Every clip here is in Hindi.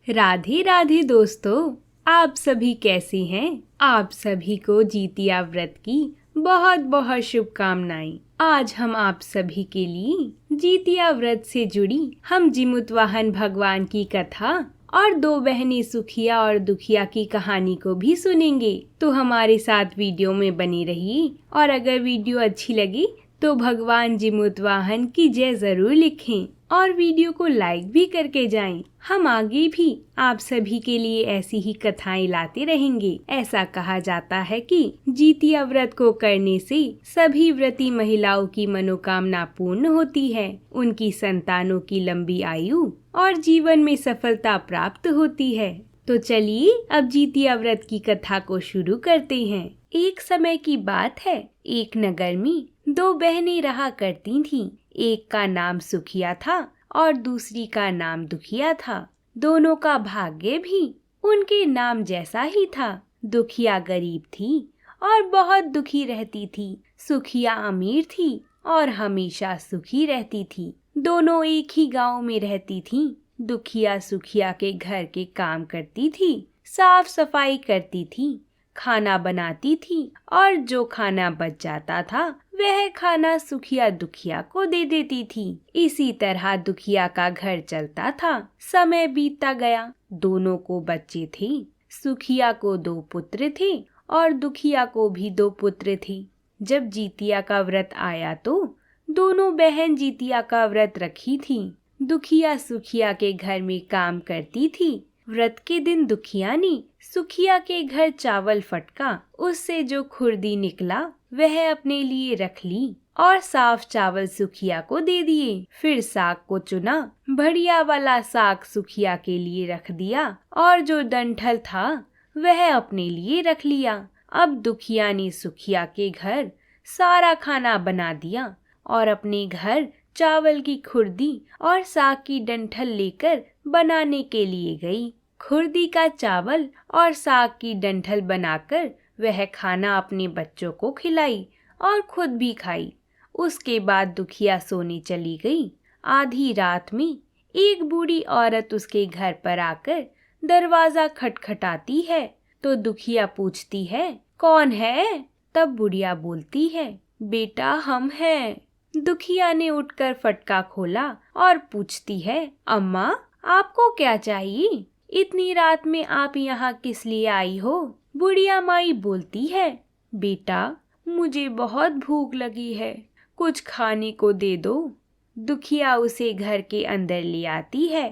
राधे राधे दोस्तों, आप सभी कैसे हैं? आप सभी को जीतिया व्रत की बहुत बहुत शुभकामनाएं। आज हम आप सभी के लिए जीतिया व्रत से जुड़ी हम जिमुतवाहन भगवान की कथा और दो बहनें सुखिया और दुखिया की कहानी को भी सुनेंगे। तो हमारे साथ वीडियो में बने रहिए और अगर वीडियो अच्छी लगी तो भगवान जिमुतवाहन की जय जरूर लिखें और वीडियो को लाइक भी करके जाएं। हम आगे भी आप सभी के लिए ऐसी ही कथाएं लाते रहेंगे। ऐसा कहा जाता है कि जीतिया व्रत को करने से सभी व्रती महिलाओं की मनोकामना पूर्ण होती है, उनकी संतानों की लंबी आयु और जीवन में सफलता प्राप्त होती है। तो चलिए अब जीतिया व्रत की कथा को शुरू करते हैं। एक समय की बात है, एक नगर में दो बहनें रहा करती थीं। एक का नाम सुखिया था और दूसरी का नाम दुखिया था। दोनों का भाग्य भी उनके नाम जैसा ही था। दुखिया गरीब थी और बहुत दुखी रहती थी। सुखिया अमीर थी और हमेशा सुखी रहती थी। दोनों एक ही गांव में रहती थीं। दुखिया सुखिया के घर के काम करती थी, साफ सफाई करती थी, खाना बनाती थी और जो खाना बच जाता था वह खाना सुखिया दुखिया को दे देती थी। इसी तरह दुखिया का घर चलता था। समय बीतता गया। दोनों को बच्चे थे। सुखिया को 2 पुत्र थे और दुखिया को भी 2 पुत्र थे। जब जीतिया का व्रत आया तो दोनों बहन जीतिया का व्रत रखी थी। दुखिया सुखिया के घर में काम करती थी। व्रत के दिन दुखिया ने सुखिया के घर चावल फटका, उससे जो खुर्दी निकला वह अपने लिए रख ली और साफ चावल सुखिया को दे दिए। फिर साग को चुना, बढ़िया वाला साग सुखिया के लिए रख दिया और जो डंठल था वह अपने लिए रख लिया। अब दुखिया ने सुखिया के घर सारा खाना बना दिया और अपने घर चावल की खुर्दी और साग की डंठल लेकर बनाने के लिए गई। खुर्दी का चावल और साग की डंठल बनाकर वह खाना अपने बच्चों को खिलाई और खुद भी खाई। उसके बाद दुखिया सोने चली गई। आधी रात में एक बूढ़ी औरत उसके घर पर आकर दरवाजा खटखटाती है तो दुखिया पूछती है, कौन है? तब बुढ़िया बोलती है, बेटा हम हैं। दुखिया ने उठकर फटका खोला और पूछती है, अम्मा आपको क्या चाहिए? इतनी रात में आप यहाँ किस लिए आई हो? बुढ़िया माई बोलती है, बेटा मुझे बहुत भूख लगी है, कुछ खाने को दे दो। दुखिया उसे घर के अंदर ले आती है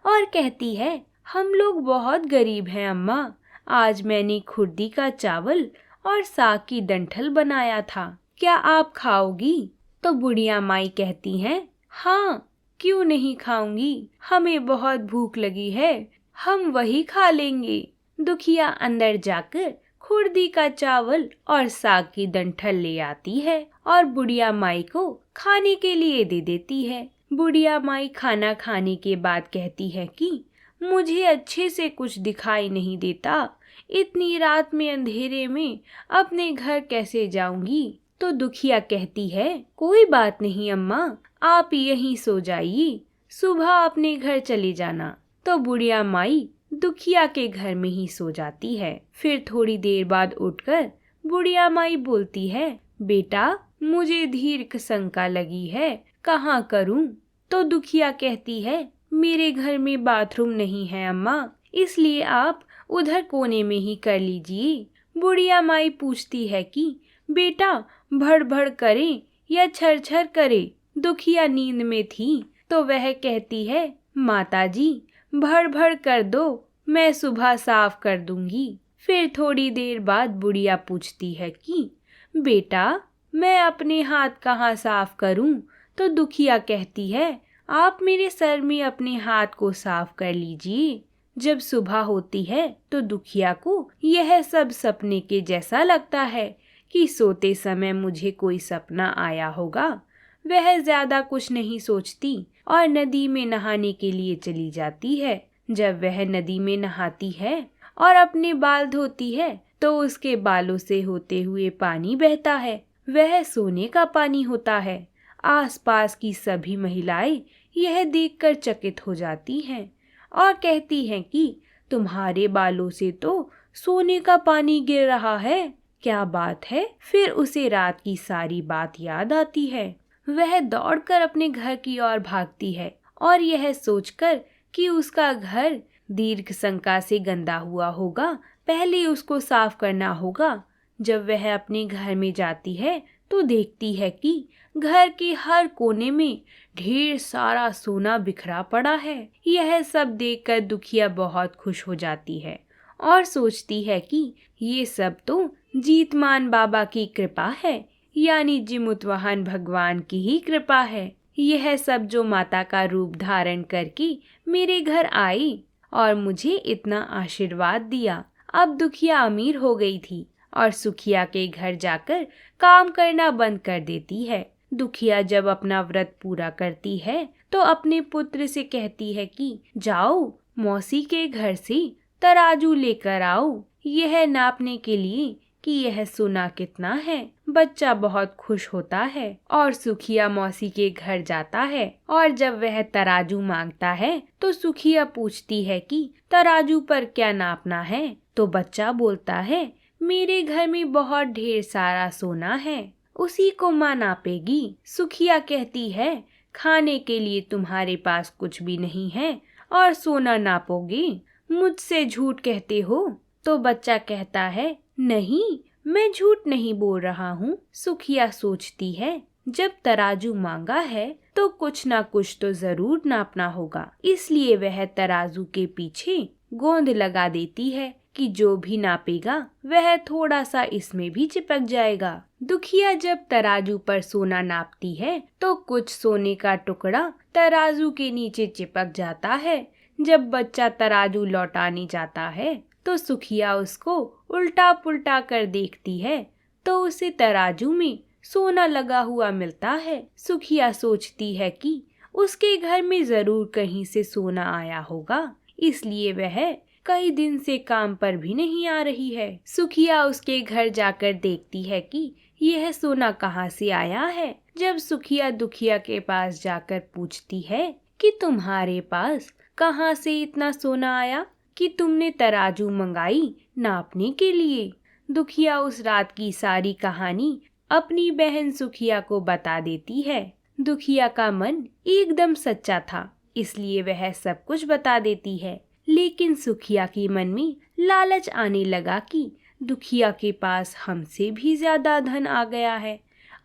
और कहती है, हम लोग बहुत गरीब हैं अम्मा, आज मैंने खुर्दी का चावल और साग की डंठल बनाया था, क्या आप खाओगी? तो बुढ़िया माई कहती हैं, हाँ क्यों नहीं खाऊंगी, हमें बहुत भूख लगी है, हम वही खा लेंगे। दुखिया अंदर जाकर खुर्दी का चावल और साग की डंठल ले आती है और बुढ़िया माई को खाने के लिए दे देती है। बुढ़िया माई खाना खाने के बाद कहती है कि मुझे अच्छे से कुछ दिखाई नहीं देता, इतनी रात में अंधेरे में अपने घर कैसे जाऊंगी? तो दुखिया कहती है, कोई बात नहीं अम्मा, आप यहीं सो जाइए, सुबह अपने घर चले जाना। तो बुढ़िया माई दुखिया के घर में ही सो जाती है। फिर थोड़ी देर बाद उठकर बुढ़िया माई बोलती है, बेटा मुझे दीर्घ शंका लगी है, कहाँ करूं? तो दुखिया कहती है, मेरे घर में बाथरूम नहीं है अम्मा, इसलिए आप उधर कोने में ही कर लीजिए। बुढ़िया माई पूछती है कि बेटा भड़ भड़ करे या छर छर करे? दुखिया नींद में थी तो वह कहती है, माताजी भड़ भड़ कर दो, मैं सुबह साफ कर दूंगी। फिर थोड़ी देर बाद बुढ़िया पूछती है कि बेटा मैं अपने हाथ कहाँ साफ करूं? तो दुखिया कहती है, आप मेरे सर में अपने हाथ को साफ कर लीजिए। जब सुबह होती है तो दुखिया को यह सब सपने के जैसा लगता है कि सोते समय मुझे कोई सपना आया होगा। वह ज्यादा कुछ नहीं सोचती और नदी में नहाने के लिए चली जाती है। जब वह नदी में नहाती है और अपने बाल धोती है तो उसके बालों से होते हुए पानी बहता है। वह सोने का पानी होता है। आसपास की सभी महिलाएं यह देखकर चकित हो जाती हैं और कहती हैं कि तुम्हारे बालों से तो सोने का पानी गिर रहा है, क्या बात है। फिर उसे रात की सारी बात याद आती है। वह दौड़कर अपने घर की ओर भागती है और यह सोचकर कि उसका घर दीर्घ शंका से गंदा हुआ होगा, पहले उसको साफ करना होगा। जब वह अपने घर में जाती है तो देखती है कि घर के हर कोने में ढेर सारा सोना बिखरा पड़ा है। यह सब देखकर दुखिया बहुत खुश हो जाती है और सोचती है कि ये सब तो जीतमान बाबा की कृपा है, यानी जिमुतवाहन भगवान की ही कृपा है। यह सब जो माता का रूप धारण करके मेरे घर आई और मुझे इतना आशीर्वाद दिया। अब दुखिया अमीर हो गई थी और सुखिया के घर जाकर काम करना बंद कर देती है। दुखिया जब अपना व्रत पूरा करती है तो अपने पुत्र से कहती है कि जाओ मौसी के घर से तराजू लेकर आओ, यह नापने के लिए कि यह सोना कितना है। बच्चा बहुत खुश होता है और सुखिया मौसी के घर जाता है और जब वह तराजू मांगता है तो सुखिया पूछती है कि तराजू पर क्या नापना है। तो बच्चा बोलता है मेरे घर में बहुत ढेर सारा सोना है, उसी को माँ नापेगी। सुखिया कहती है खाने के लिए तुम्हारे पास कुछ भी नहीं है और सोना नापोगे, मुझसे झूठ कहते हो। तो बच्चा कहता है नहीं, मैं झूठ नहीं बोल रहा हूँ। सुखिया सोचती है जब तराजू मांगा है तो कुछ ना कुछ तो जरूर नापना होगा, इसलिए वह तराजू के पीछे गोंद लगा देती है कि जो भी नापेगा वह थोड़ा सा इसमें भी चिपक जाएगा। दुखिया जब तराजू पर सोना नापती है तो कुछ सोने का टुकड़ा तराजू के नीचे चिपक जाता है। जब बच्चा तराजू लौटाने जाता है तो सुखिया उसको उल्टा पुल्टा कर देखती है तो उसे तराजू में सोना लगा हुआ मिलता है। सुखिया सोचती है कि उसके घर में जरूर कहीं से सोना आया होगा, इसलिए वह कई दिन से काम पर भी नहीं आ रही है। सुखिया उसके घर जाकर देखती है कि यह सोना कहाँ से आया है। जब सुखिया दुखिया के पास जाकर पूछती है कि तुम्हारे पास कहाँ से इतना सोना आया कि तुमने तराजू मंगाई नापने के लिए। दुखिया उस रात की सारी कहानी अपनी बहन सुखिया को बता देती है। दुखिया का मन एकदम सच्चा था, इसलिए वह सब कुछ बता देती है। लेकिन सुखिया के मन में लालच आने लगा कि दुखिया के पास हमसे भी ज्यादा धन आ गया है।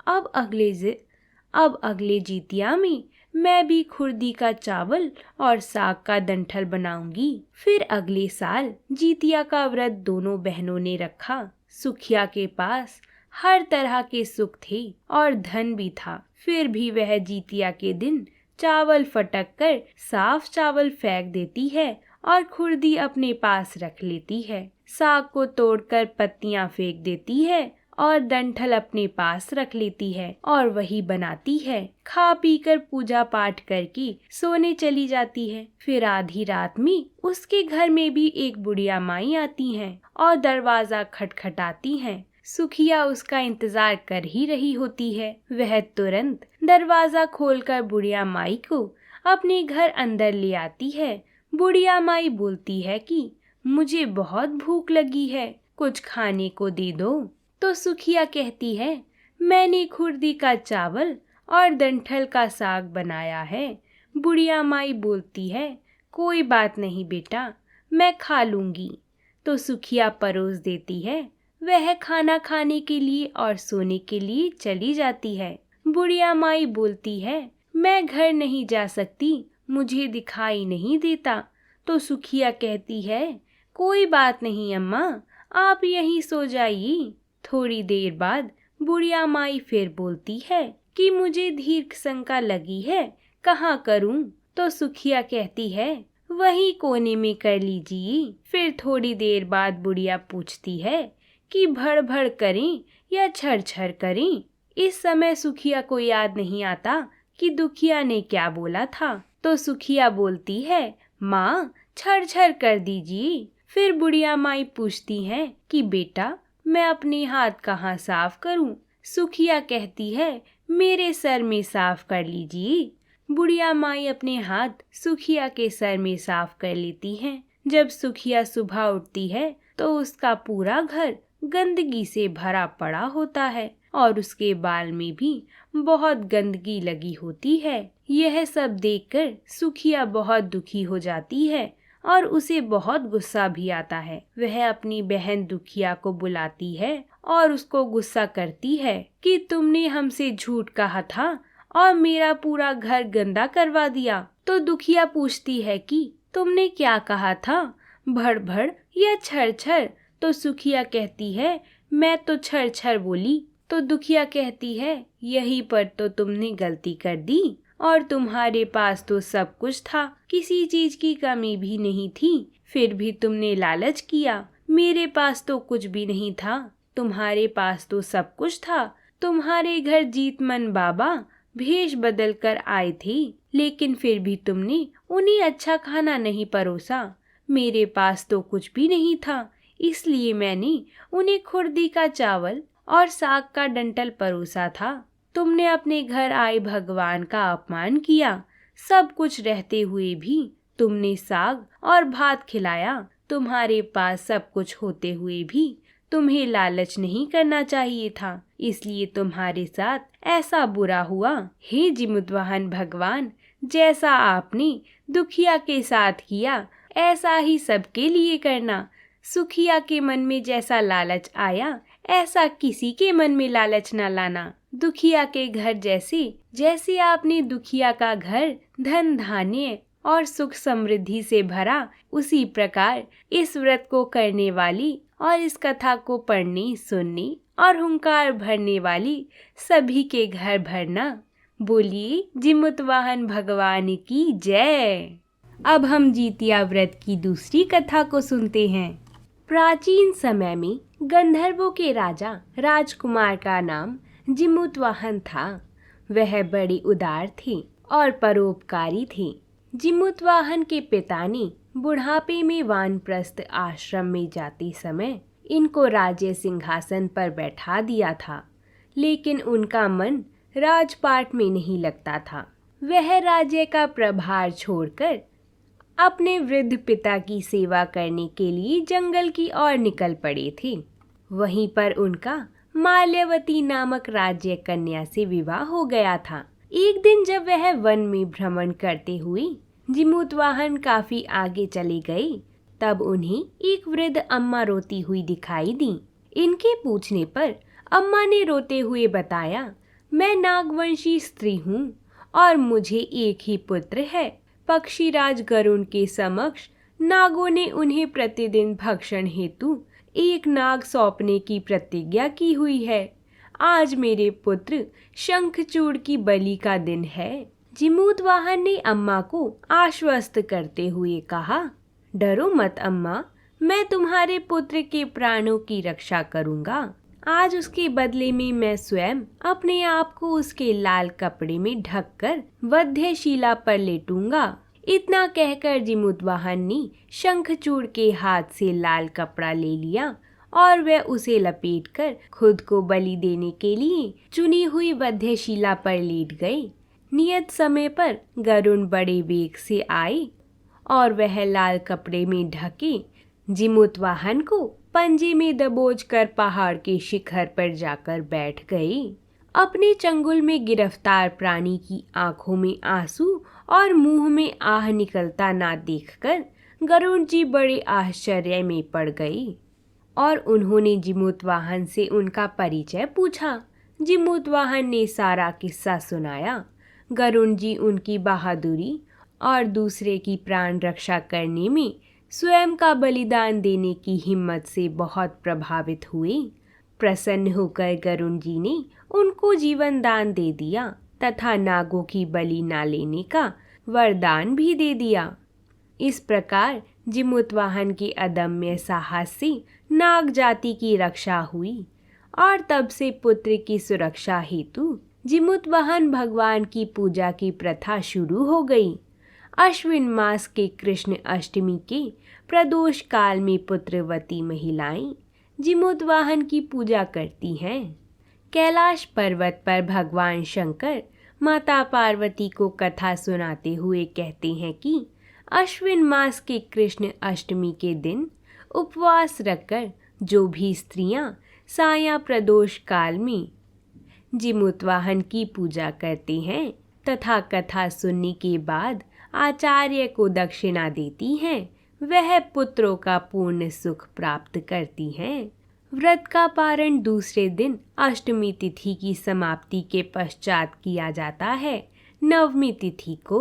अब अगले जितिया में मैं भी खुर्दी का चावल और साग का डंठल बनाऊंगी। फिर अगले साल जितिया का व्रत दोनों बहनों ने रखा। सुखिया के पास हर तरह के सुख थे और धन भी था, फिर भी वह जितिया के दिन चावल फटक कर साफ चावल फेंक देती है और खुर्दी अपने पास रख लेती है। साग को तोड़कर पत्तियां फेंक देती है और डंठल अपने पास रख लेती है और वही बनाती है। खा पीकर पूजा पाठ करके सोने चली जाती है। फिर आधी रात में उसके घर में भी एक बुढ़िया माई आती हैं और दरवाजा खटखटाती हैं। सुखिया उसका इंतजार कर ही रही होती है। वह तुरंत दरवाजा खोलकर बुढ़िया माई को अपने घर अंदर ले आती है। बुढ़िया माई बोलती है कि मुझे बहुत भूख लगी है, कुछ खाने को दे दो। तो सुखिया कहती है मैंने खुर्दी का चावल और डंठल का साग बनाया है। बुढ़िया माई बोलती है कोई बात नहीं बेटा, मैं खा लूंगी। तो सुखिया परोस देती है। वह खाना खाने के लिए और सोने के लिए चली जाती है। बुढ़िया माई बोलती है मैं घर नहीं जा सकती, मुझे दिखाई नहीं देता। तो सुखिया कहती है कोई बात नहीं अम्मा, आप यहीं सो जाइए। थोड़ी देर बाद बुढ़िया माई फिर बोलती है कि मुझे दीर्घ शंका लगी है, कहाँ करूं? तो सुखिया कहती है वही कोने में कर लीजिए। फिर थोड़ी देर बाद बुढ़िया पूछती है कि भड़ भड़ करें या छर छर करें। इस समय सुखिया को याद नहीं आता कि दुखिया ने क्या बोला था। तो सुखिया बोलती है माँ छर छर कर दीजिए। फिर बुढ़िया माई पूछती है कि बेटा मैं अपने हाथ कहाँ साफ करूं? सुखिया कहती है मेरे सर में साफ कर लीजिए। बुढ़िया माई अपने हाथ सुखिया के सर में साफ कर लेती है। जब सुखिया सुबह उठती है तो उसका पूरा घर गंदगी से भरा पड़ा होता है और उसके बाल में भी बहुत गंदगी लगी होती है। यह सब देखकर सुखिया बहुत दुखी हो जाती है और उसे बहुत गुस्सा भी आता है। वह अपनी बहन दुखिया को बुलाती है और उसको गुस्सा करती है कि तुमने हमसे झूठ कहा था और मेरा पूरा घर गंदा करवा दिया। तो दुखिया पूछती है कि तुमने क्या कहा था, भड़ भड़ या छर छर? तो सुखिया कहती है मैं तो छर छर बोली। तो दुखिया कहती है यही पर तो तुमने गलती कर दी और तुम्हारे पास तो सब कुछ था, किसी चीज की कमी भी नहीं थी, फिर भी तुमने लालच किया। मेरे पास तो कुछ भी नहीं था, तुम्हारे पास तो सब कुछ था। तुम्हारे घर जीतमन बाबा भेष बदल कर आए थे, लेकिन फिर भी तुमने उन्हें अच्छा खाना नहीं परोसा। मेरे पास तो कुछ भी नहीं था, इसलिए मैंने उन्हें खुर्दी का चावल और साग का डंठल परोसा था। तुमने अपने घर आए भगवान का अपमान किया। सब कुछ रहते हुए भी तुमने साग और भात खिलाया। तुम्हारे पास सब कुछ होते हुए भी तुम्हें लालच नहीं करना चाहिए था, इसलिए तुम्हारे साथ ऐसा बुरा हुआ। हे जिमुतवाहन भगवान, जैसा आपने दुखिया के साथ किया ऐसा ही सबके लिए करना। सुखिया के मन में जैसा लालच आया ऐसा किसी के मन में लालच न लाना। दुखिया के घर जैसे जैसे आपने दुखिया का घर धन धान्य और सुख समृद्धि से भरा, उसी प्रकार इस व्रत को करने वाली और इस कथा को पढ़ने सुनने और हुंकार भरने वाली सभी के घर भरना। बोलिए जिमुतवाहन भगवान की जय। अब हम जितिया व्रत की दूसरी कथा को सुनते हैं। प्राचीन समय में गंधर्वों के राजा राजकुमार का नाम जिमुतवाहन था। वह बड़े उदार थे और परोपकारी थे। जिमुतवाहन के पिता ने बुढ़ापे में वानप्रस्थ आश्रम में जाते समय इनको राज्य सिंहासन पर बैठा दिया था, लेकिन उनका मन राजपाट में नहीं लगता था। वह राज्य का प्रभार छोड़कर अपने वृद्ध पिता की सेवा करने के लिए जंगल की ओर निकल पड़े थे। वहीं पर उनका माल्यवती नामक राज्य कन्या से विवाह हो गया था। एक दिन जब वह वन में भ्रमण करते हुए जिमुतवाहन काफी आगे चले गए, तब उन्हें एक वृद्ध अम्मा रोती हुई दिखाई दी। इनके पूछने पर अम्मा ने रोते हुए बताया, मैं नागवंशी स्त्री हूँ और मुझे एक ही पुत्र है। पक्षीराज गरुण के समक्ष नागों ने उन्हें प्रतिदिन भक्षण हेतु एक नाग सौंपने की प्रतिज्ञा की हुई है। आज मेरे पुत्र शंखचूड़ की बलि का दिन है। जिमुतवाहन ने अम्मा को आश्वस्त करते हुए कहा, डरो मत अम्मा, मैं तुम्हारे पुत्र के प्राणों की रक्षा करूंगा। आज उसके बदले में मैं स्वयं अपने आप को उसके लाल कपड़े में ढककर वध्यशिला पर लेटूंगा। इतना कहकर जिमुतवाहन ने शंखचूड़ के हाथ से लाल कपड़ा ले लिया और वह उसे लपेटकर खुद को बलि देने के लिए चुनी हुई वध्यशिला पर लेट गए। नियत समय पर गरुण बड़े वेग से आए और वह लाल कपड़े में ढके जिमुतवाहन को पंजे में दबोच कर पहाड़ के शिखर पर जाकर बैठ गए। अपने चंगुल में गिरफ्तार प्राणी की आंखों में आंसू और मुंह में आह निकलता ना देखकर गरुड़ जी बड़े आश्चर्य में पड़ गए और उन्होंने जिमुतवाहन से उनका परिचय पूछा। जिमुतवाहन ने सारा किस्सा सुनाया। गरुड़ जी उनकी बहादुरी और दूसरे की प्राण रक्षा करने में स्वयं का बलिदान देने की हिम्मत से बहुत प्रभावित हुए। प्रसन्न होकर गरुड़ जी ने उनको जीवन दान दे दिया तथा नागों की बलि ना लेने का वरदान भी दे दिया। इस प्रकार जिमुतवाहन के अदम्य साहस से नाग जाति की रक्षा हुई और तब से पुत्र की सुरक्षा हेतु जिमुतवाहन भगवान की पूजा की प्रथा शुरू हो गई। अश्विन मास के कृष्ण अष्टमी के प्रदोष काल में पुत्रवती महिलाएं जिमुतवाहन की पूजा करती हैं। कैलाश पर्वत पर भगवान शंकर माता पार्वती को कथा सुनाते हुए कहते हैं कि अश्विन मास के कृष्ण अष्टमी के दिन उपवास रखकर जो भी स्त्रियां साया प्रदोष काल में जिमुतवाहन की पूजा करते हैं तथा कथा सुनने के बाद आचार्य को दक्षिणा देती हैं, वह पुत्रों का पूर्ण सुख प्राप्त करती हैं। व्रत का पारण दूसरे दिन अष्टमी तिथि की समाप्ति के पश्चात किया जाता है, नवमी तिथि को।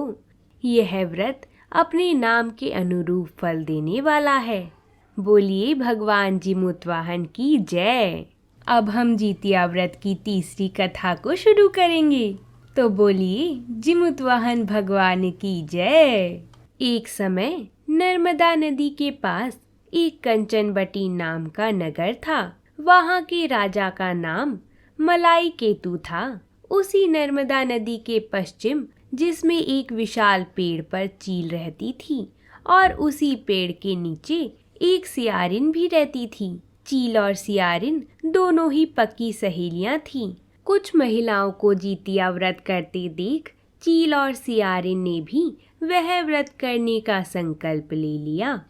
यह व्रत अपने नाम के अनुरूप फल देने वाला है। बोलिए भगवान जिमुतवाहन की जय। अब हम जितिया व्रत की तीसरी कथा को शुरू करेंगे, तो बोलिए जिमुतवाहन भगवान की जय। एक समय नर्मदा नदी के पास एक कंचनबटी नाम का नगर था। वहाँ के राजा का नाम मलाई केतु था। उसी नर्मदा नदी के पश्चिम, जिसमें एक विशाल पेड़ पर चील रहती थी और उसी पेड़ के नीचे एक सियारिन भी रहती थी। चील और सियारिन दोनों ही पक्की सहेलियां थीं। कुछ महिलाओं को जितिया व्रत करते देख चील और सियारिन ने भी वह व्रत करने का संकल्प ले लिया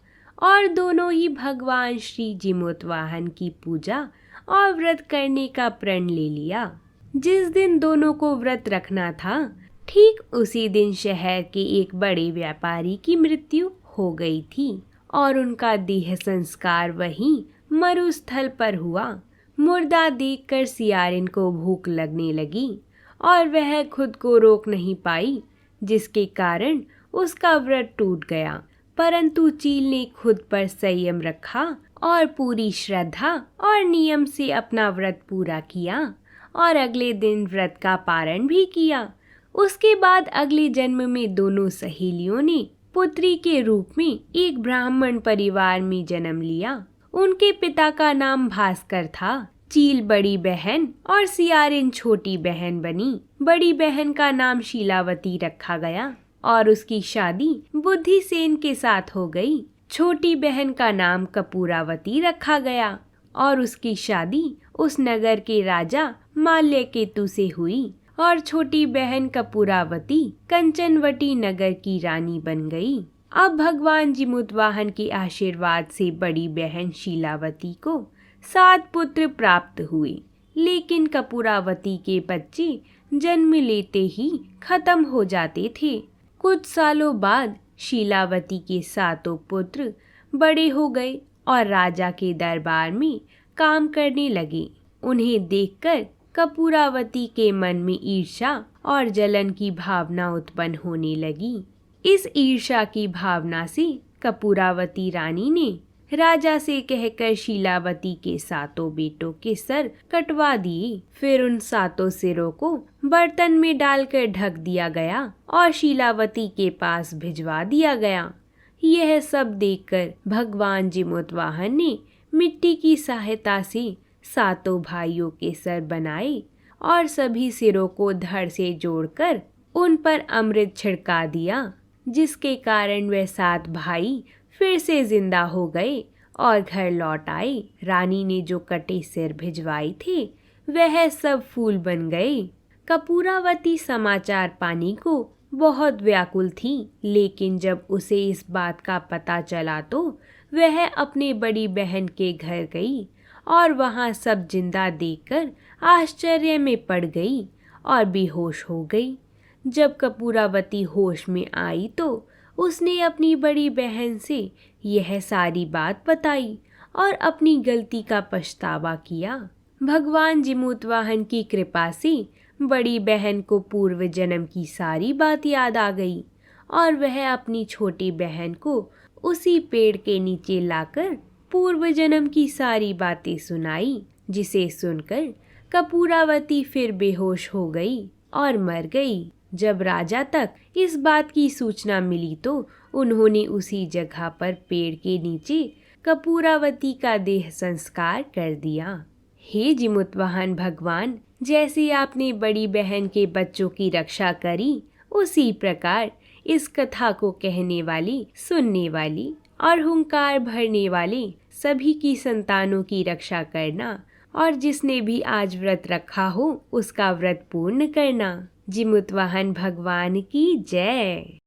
और दोनों ही भगवान श्री जिमुतवाहन की पूजा और व्रत करने का प्रण ले लिया। जिस दिन दोनों को व्रत रखना था, ठीक उसी दिन शहर के एक बड़े व्यापारी की मृत्यु हो गई थी और उनका देह संस्कार वहीं मरुस्थल पर हुआ। मुर्दा देखकर सियारिन को भूख लगने लगी और वह खुद को रोक नहीं पाई, जिसके कारण उसका व्रत टूट गया। परंतु चील ने खुद पर संयम रखा और पूरी श्रद्धा और नियम से अपना व्रत पूरा किया और अगले दिन व्रत का पारण भी किया। उसके बाद अगले जन्म में दोनों सहेलियों ने पुत्री के रूप में एक ब्राह्मण परिवार में जन्म लिया। उनके पिता का नाम भास्कर था। चील बड़ी बहन और सियारिन छोटी बहन बनी। बड़ी बहन का नाम शीलावती रखा गया और उसकी शादी बुद्धिसेन के साथ हो गई। छोटी बहन का नाम कपूरावती रखा गया और उसकी शादी उस नगर के राजा माल्यकेतु से हुई और छोटी बहन कपूरावती कंचनवटी नगर की रानी बन गई। अब भगवान जिमुतवाहन के आशीर्वाद से बड़ी बहन शीलावती को 7 पुत्र प्राप्त हुए, लेकिन कपूरावती के बच्चे जन्म लेते ही खत्म हो जाते थे। कुछ सालों बाद शीलावती के 7 पुत्र बड़े हो गए और राजा के दरबार में काम करने लगे। उन्हें देखकर कपूरावती के मन में ईर्ष्या और जलन की भावना उत्पन्न होने लगी। इस ईर्ष्या की भावना से कपूरावती रानी ने राजा से कहकर शीलावती के 7 बेटों के सर कटवा दिए। फिर उन 7 सिरों को बर्तन में डालकर ढक दिया गया और शीलावती के पास भिजवा दिया गया। यह सब देखकर भगवान जिमुतवाहन ने मिट्टी की सहायता से 7 भाइयों के सर बनाए और सभी सिरों को धड़ से जोड़कर उन पर अमृत छिड़का दिया, जिसके कारण वे 7 भाई फिर से जिंदा हो गए और घर लौट आए। रानी ने जो कटे सिर भिजवाए थे वह सब फूल बन गए। कपूरावती समाचार पाने को बहुत व्याकुल थी, लेकिन जब उसे इस बात का पता चला तो वह अपने बड़ी बहन के घर गई और वहां सब जिंदा देखकर आश्चर्य में पड़ गई और बेहोश हो गई। जब कपूरावती होश में आई तो उसने अपनी बड़ी बहन से यह सारी बात बताई और अपनी गलती का पछतावा किया। भगवान जिमुतवाहन की कृपा से बड़ी बहन को पूर्व जन्म की सारी बात याद आ गई और वह अपनी छोटी बहन को उसी पेड़ के नीचे लाकर पूर्व जन्म की सारी बातें सुनाई, जिसे सुनकर कपूरावती फिर बेहोश हो गई और मर गई। जब राजा तक इस बात की सूचना मिली तो उन्होंने उसी जगह पर पेड़ के नीचे कपूरावती का देह संस्कार कर दिया। हे जिमुतवाहन भगवान, जैसे आपने बड़ी बहन के बच्चों की रक्षा करी, उसी प्रकार इस कथा को कहने वाली, सुनने वाली और हुंकार भरने वाले सभी की संतानों की रक्षा करना और जिसने भी आज व्रत रखा हो उसका व्रत पूर्ण करना। जिमुतवाहन भगवान की जय।